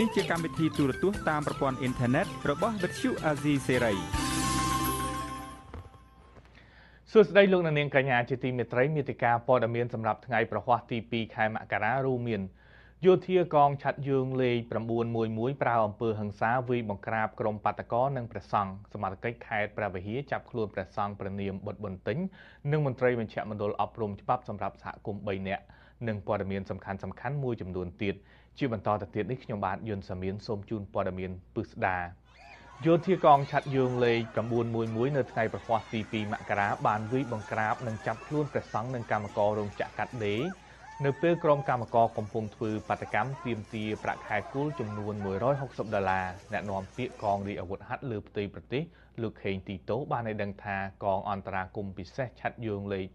នេះជាកម្មវិធីទូរទស្សន៍តាមប្រព័ន្ធអ៊ីនធឺណិតរបស់ Vuthu Azizi Serai សួស្តីលោកនាងកញ្ញាជាទីមេត្រីមាតិកាព័ត៌មានសម្រាប់ថ្ងៃប្រហ័សទី2ខែមករារួមមានយោធាកងឆ័ត្រយើងលេខ911ប្រើអំពើហិង្សាវាយបង្ក្រាបក្រុមបាតកោនិងព្រះសង្ឃសមាជិកខេត្តព្រះវិហារចាប់ខ្លួនព្រះសង្ឃព្រះនាមបុត្របន្ទិញនិងមន្ត្រីមជ្ឈមណ្ឌលអប់រំច្បាប់សម្រាប់សហគមន៍3នាក់និងព័ត៌មានសំខាន់មួយចំនួនទៀតជាបន្តទៅទៀតនេះខ្ញុំបាទយុនសាមៀនសូមជូនព័ត៌មានពិស្ដាយោធាកងឆ័ត្រយើងលេខ911នៅថ្ងៃប្រហ័សទី2មករាបានវាយបង្ក្រាបនិងចាប់ខ្លួនព្រះសង្ឃនិងកម្មកររោងចក្រកាត់ដេរនៅពេលក្រុមកម្មករកំពុងធ្វើបាតកម្មទាមទារប្រាក់ខែគោលចំនួន$160អ្នកនាំពាក្យកងរាជអាវុធហត្ថលើផ្ទៃប្រទេសលោកខេងទីតូបានឲ្យដឹងថាកងអន្តរាគមន៍ពិសេសឆ័ត្រយើងលេខ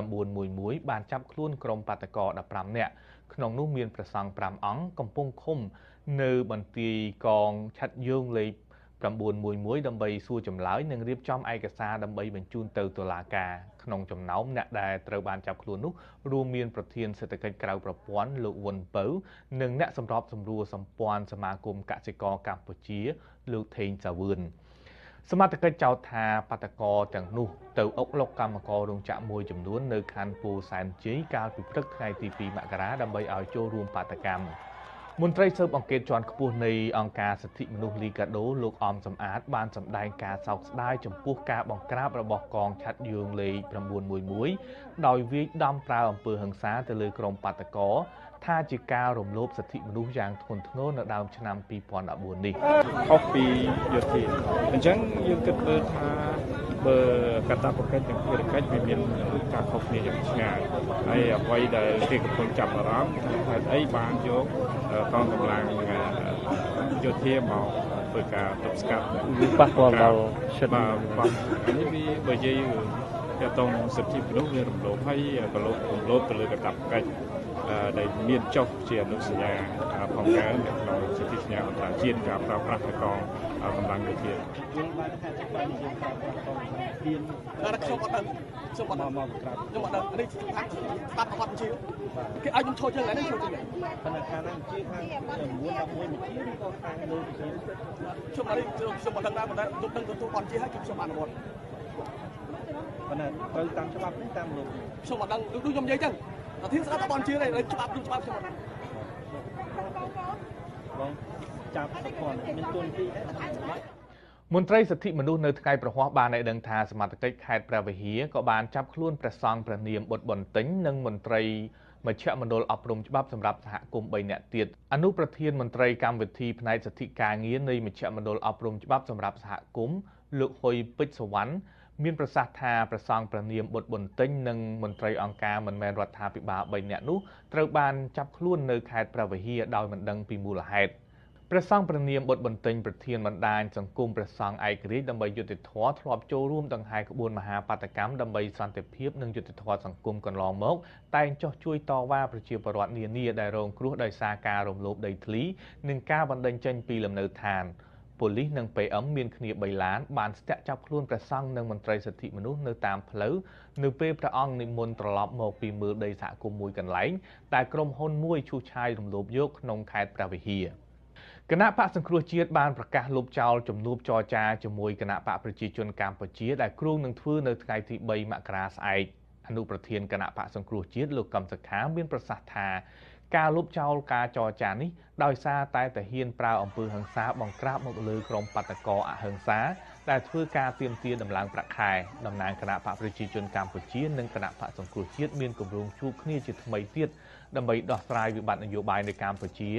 911បានចាប់ខ្លួនក្រុមបាតកោ15នាក់ក្នុងនោះមានព្រះសង្ឃ5អង្គកំពុងឃុំនៅបន្ទាយកងឆ័ត្រយើងលេខ911ដើម្បីសួរចម្លើយនិងរៀបចំឯកសារដើម្បីបញ្ជូនទៅតុលាការក្នុងចំណោមអ្នកដែលត្រូវបានចាប់ខ្លួននោះរួមមានប្រធានសេដ្ឋកិច្ចក្រៅប្រព័ន្ធលោកវុនពៅនិងអ្នកសម្របសម្រួលសម្ព័ន្ធសមាគមកសិករកម្ពុជាលោកថេងសាវឿនសមត្ថកិច្ចចោទថាបាតកោទាំងនោះទៅអុកឡុកកម្មកររោងចក្រមួយចំនួននៅខណ្ឌពោធិ៍សែនជ័យកាលពីព្រឹកថ្ងៃទី2មករាដើម្បីឲ្យចូលរួមបាតកម្មមន្ត្រីស៊ើបអង្កេតជាន់ខ្ពស់នៃអង្គការសិទ្ធិមនុស្សលីកាដូលោកអំសំអាតបានសម្ដែងការសោកស្ដាយចំពោះការបង្ក្រាបរបស់កងឆ័ត្រយើងលេខ911ដោយវាយដំប្រើអំពើហិង្សាទៅលើក្រុមបាតកោថាជាការរំលោភសិទ្ធិមនុស្សយ៉ាងធ្ងន់ធ្ងរនៅដើមឆ្នាំ2014នេះខុសពីយោធាអញ្ចឹងយើងគិតមើលថាបើកតាបកិច្ចនិងភារកិច្ចវាមានការខុសគ្នាយ៉ាងឆ្ងាយហើយអ្វីដែលគេកំពុងចាប់អារម្មណ៍ថាហេតុអីបានយកកងកម្លាំងយោធាមកធ្វើការទប់ស្កាត់ប៉ះពាល់ដល់សិទ្ធិនេះវាបើនិយាយទាក់ទងសិទ្ធិមនុស្សវារំលោភហើយក៏រំលោភទៅលើកតាបកិច្ចដែលមានចុះជាអនុសញ្ញាផងដែរនៅក្នុងសិទ្ធិសញ្ញាអន្តរជាតិការប្រើប្រាស់កងកម្លាំងយោធាយើងបានថាចាប់បានយើងប្រើប្រាស់កងកម្លាំងហ៊ានតែខ្ញុំអត់ដឹងខ្ញុំអត់ដឹងមកក្រាបខ្ញុំអត់ដឹងនេះស្ថាបស្ថាបអត់ជាគេឲ្យខ្ញុំឈរជាងណានេះឈរជាងណាប៉ុន្តែខាងហ្នឹងជាខាង9 11មួយជាឬក៏ខាងលើជាខ្ញុំអត់ខ្ញុំអត់ដឹងដែរប៉ុន្តែខ្ញុំដឹងទទួលអត់ជាហើយខ្ញុំអនុវត្តប៉ុន្តែត្រូវតាមច្បាប់នេះតាមលោកខ្ញុំអត់ដឹងដូចខ្ញុំនិយាយចឹងតែធានស្ដាប់អត់ជាទេច្បាប់ខ្ញុំអត់បងចាប់គាត់មានទួនាទីមន្ត្រីសិទ្ធិមនុស្សនៅថ្ងៃប្រហ័សបានឲ្យដឹងថាសមាជិកខេត្តព្រះវិហារក៏បានចាប់ខ្លួនព្រះសង្ឃព្រះនាមបុត្របន្ទិញនិងមន្ត្រីមជ្ឈមណ្ឌលអប់រំច្បាប់សម្រាប់សហគមន៍3នាក់ទៀតអនុប្រធានមន្ត្រីកម្មវិធីផ្នែកសិទ្ធិការងារនៃមជ្ឈមណ្ឌលអប់រំច្បាប់សម្រាប់សហគមន៍លោកហ៊ុយពេជ្រសវណ្ណមានប្រសាសន៍ថាព្រះសង្ឃព្រះនាមបុត្របន្ទិញនិងមន្ត្រីអង្គការមិនមែនរដ្ឋាភិបាល3នាក់នោះត្រូវបានចាប់ខ្លួននៅខេត្តព្រះវិហារដោយមិនដឹងពីមូលហេតុព្រះសង្ឃព្រះនាមបុត្របន្ទិញប្រធានបណ្ដាញសង្គមព្រះសង្ឃឯករាជ្យដើម្បីយុត្តិធម៌ធ្លាប់ចូលរួមដង្ហែក្បួនមហាបាតកម្មដើម្បីសន្តិភាពនិងយុត្តិធម៌សង្គមកន្លងមកតែងចោះជួយតវ៉ាប្រជាពលរដ្ឋនានាដែលរងគ្រោះដោយសារការរំលោភដីធ្លីនិងការបណ្តេញចេញពីលំនៅឋានប៉ូលីសនិង PM មានគ្នា3ឡានបានស្ទាក់ចាប់ខ្លួនព្រះសង្ឃនិងមន្ត្រីសិទ្ធិមនុស្សនៅតាមផ្លូវនៅពេលព្រះអង្គនិមន្តត្រឡប់មកពីមើលដីសហគមន៍មួយកន្លែងតែក្រុមហ៊ុនមួយឈូសឆាយរំលោភយកក្នុងខេត្តព្រះវិហារគណៈបកសង្គ្រោះជាតិបានប្រកាសលុបចោលជំនួបចរចាជាមួយគណៈបកប្រជាជនកម្ពុជាដែលគ្រោងនឹងធ្វើនៅថ្ងៃទី3មករាស្អែកអនុប្រធានគណៈបកសង្គ្រោះជាតិលោកកឹមសុខាមានប្រសាសន៍ថាការលុបចោលការចរចានេះដោយសារតែហ៊ានប្រើអំពើហិង្សាបង្ក្រាបមកលើក្រុមបាតកោអហិង្សាដែលធ្វើការទាមទារដំឡើងប្រាក់ខែតំណាងគណៈបកប្រជាជនកម្ពុជានិងគណៈបកសង្គ្រោះជាតិមានគម្រោងជួបគ្នាជាថ្មីទៀតដើម្បីដោះស្រាយវិបត្តិនយោបាយនៅកម្ពុជា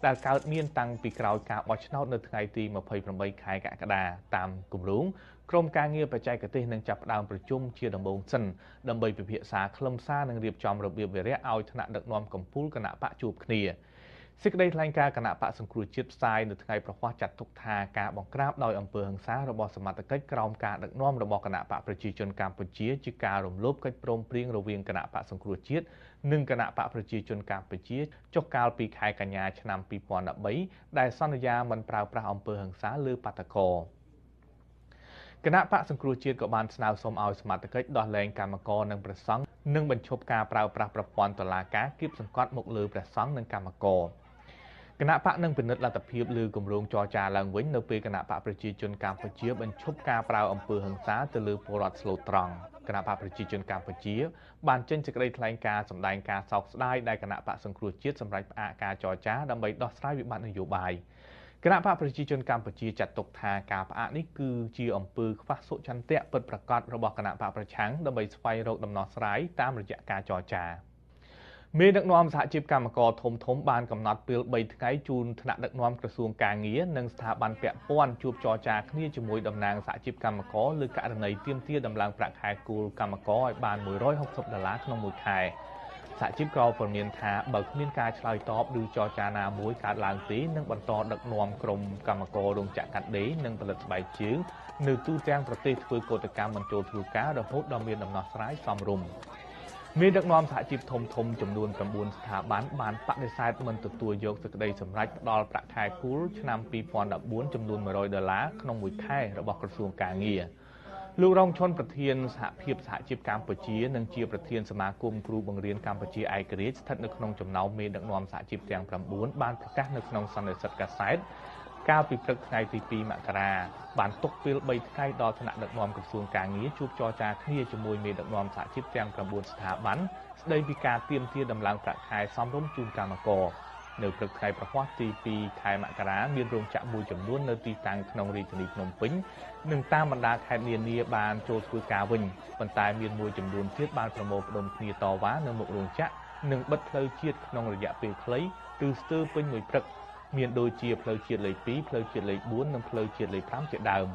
ដែលកើតមានតាំងពីក្រោយការបោះឆ្នោតនៅថ្ងៃទី28ខែកក្កដាតាមគម្រោងក្រុមការងារបច្ចេកទេសនឹងចាប់ផ្ដើមប្រជុំជាដំបូងសិនដើម្បីពិភាក្សាខ្លឹមសារនិងរៀបចំរបៀបវារៈឲ្យថ្នាក់ដឹកនាំកម្ពុជាគណៈបកជួបគ្នាសេចក្តីថ្លែងការណ៍គណៈបកសង្គ្រោះជាតិផ្សាយនៅថ្ងៃប្រហ័សចាត់ទុកថាការបង្ក្រាបដោយអំពើហិង្សារបស់សមត្ថកិច្ចក្រោមការដឹកនាំរបស់គណៈបកប្រជាជនកម្ពុជាជាការរំលោភកិច្ចព្រមព្រៀងរវាងគណៈបកសង្គ្រោះជាតិនិងគណៈបកប្រជាជនកម្ពុជាចុះកាលពីខែកញ្ញាឆ្នាំ2013ដែលសន្យាមិនប្រើប្រាស់អំពើហិង្សាលើបាតកោគណៈបកសង្គ្រោះជាតិក៏បានស្នើសុំឲ្យសមាជិកដោះលែងកម្មករនិងព្រះសង្ឃនិងបញ្ឈប់ការប្រើប្រាស់ប្រព័ន្ធតុលាការគៀបសង្កត់មកលើព្រះសង្ឃនិងកម្មករ គ គណៈបកនឹងពិនិត្យលទ្ធភាពលើគម្រោងចរចាឡើងវិញនៅពេលគណៈបកប្រជាជនកម្ពុជាបញ្ឈប់ការប្រើអំពើហិង្សាទៅលើពលរដ្ឋស្លូតត្រង់គណៈបកប្រជាជនកម្ពុជាបានចេញសេចក្តីថ្លែងការណ៍សម្ដែងការសោកស្ដាយដែលគណៈបកសង្គ្រោះជាតិសម្រាប់ផ្អាកការចរចាដើម្បីដោះស្រាយវិបត្តិនយោបាយគណៈបកប្រជាជនកម្ពុជាចាត់ទុកថាការផ្អាកនេះគឺជាអំពើខ្វះសុចន្ទៈពិតប្រាកដរបស់គណៈបកប្រឆាំងដើម្បីស្វែងរកដំណោះស្រាយតាមរយៈការចរចាមេដឹកនាំសហជីពកម្មករធំបានកំណត់ពេល3ថ្ងៃជូនថ្នាក់ដឹកនាំក្រសួងការងារនិងស្ថាប័នពាក់ព័ន្ធជួបចរចាគ្នាជាមួយតំណាងសហជីពកម្មករលើករណីទាមទារដំឡើងប្រាក់ខែគោលកម្មករឲ្យបាន$160ក្នុងមួយខែសហជីពក៏ព្រមានថាបើគ្មានការឆ្លើយតបឬចរចាណាមួយកើតឡើងទេនឹងបន្តដឹកនាំក្រុមកម្មកររោងចក្រកាត់ដេរនិងផលិតស្បែកជើងនៅទូទាំងប្រទេសធ្វើកោតកម្មមិនចូលធ្វើការរហូតដល់មានដំណោះស្រាយសមរម្យមានដឹកនាំសហជីពធំចំនួន9ស្ថាប័នបានបដិសេធមិនទទួលយកសេចក្តីសម្រេចផ្ដល់ប្រាក់ខែគោលឆ្នាំ2014ចំនួន$100ក្នុងមួយខែរបស់ក្រសួងការងារលោករងឈុនប្រធានសហភាពសហជីពកម្ពុជានិងជាប្រធានសមាគមគ្រូបង្រៀនកម្ពុជាឯករាជ្យស្ថិតនៅក្នុងចំណោមមេដឹកនាំសហជីពទាំង9បានប្រកាសនៅក្នុងសន្និសីទកាសែតកាលពីព្រឹកថ្ងៃទី2មករាបានទុកពេល3ថ្ងៃដល់ថ្នាក់ដឹកនាំក្រសួងការងារជួបចរចាគ្នាជាមួយមេដឹកនាំសហជីពទាំង9ស្ថាប័នស្ដីពីការទាមទារដំឡើងប្រាក់ខែសមរម្យជូនកម្មករនៅព្រឹកថ្ងៃប្រហ័សទី2ខែមករាមានរោងចក្រមួយចំនួននៅទីតាំងក្នុងរាជធានីភ្នំពេញនិងតាមបណ្ដាខេត្តនានាបានចូលធ្វើការវិញប៉ុន្តែមានមួយចំនួនទៀតបានប្រមូលផ្ដុំគ្នាតវ៉ានៅមុខរោងចក្រនិងបិទផ្លូវជាតិក្នុងរយៈពេលខ្លីឬស្ទើរពេញមួយព្រឹកមានដូចជាផ្លូវជាតិលេខ2ផ្លូវជាតិលេខ4និងផ្លូវជាតិលេខ5ជាដើម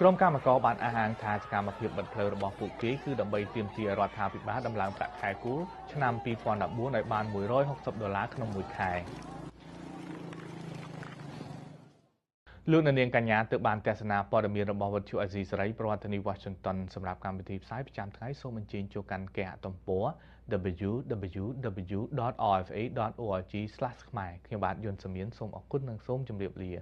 ក្រុមកម្មករបានអះអាងថាសកម្មភាពបិទផ្លូវរបស់ពួកគេគឺដើម្បីទាមទាររដ្ឋាភិបាលដំឡើងប្រាក់ខែគោលឆ្នាំ2014ឲ្យបាន$160ក្នុងមួយខែលោកនាងកញ្ញាទើបបានទស្សនាព័ត៌មានរបស់វិទ្យុអាស៊ីសេរីប្រធានាធិបតី Washington សម្រាប់កម្មវិធីផ្សាយប្រចាំថ្ងៃសូមអញ្ជើញចូលកាន់គេហទំព័រ www.rfa.org/khmer ខ្ញុំបាទយុនសាមៀនសូមអរគុណនិងសូមជម្រាបលា